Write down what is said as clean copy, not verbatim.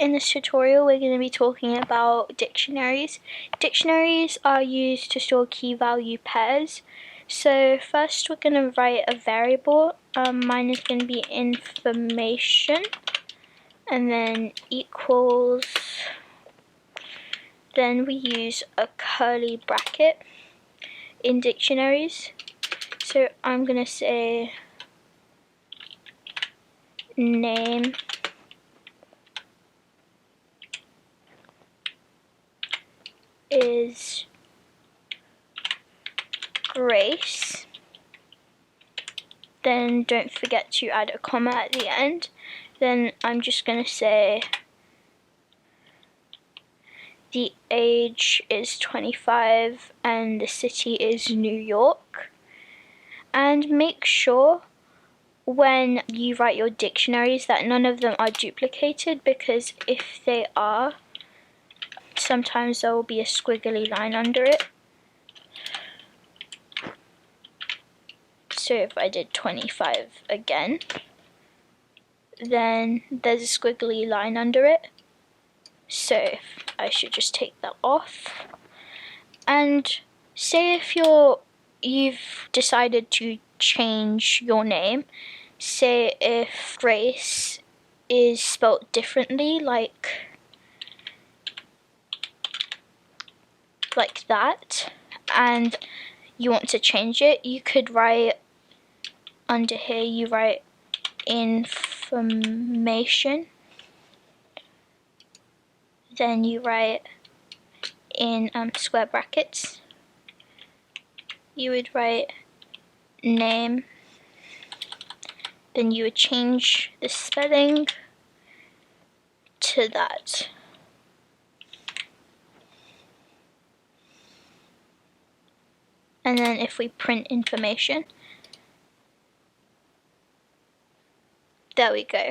In this tutorial, we're going to be talking about dictionaries. Dictionaries are used to store key value pairs. So first we're going to write a variable. Mine is going to be information, and then equals. Then we use a curly bracket in dictionaries. So I'm going to say name is Grace. Then don't forget to add a comma at the end. Then I'm just going to say the age is 25 and the city is New York. And make sure when you write your dictionaries that none of them are duplicated, because if they are, sometimes there will be a squiggly line under it. So if I did 25 again, then there's a squiggly line under it. So I should just take that off. And say if you've decided to change your name, say if Grace is spelt differently, like that, and you want to change it, you could write under here, you write information, then you write in square brackets, you would write name, then you would change the spelling to that. And then if we print information, there we go.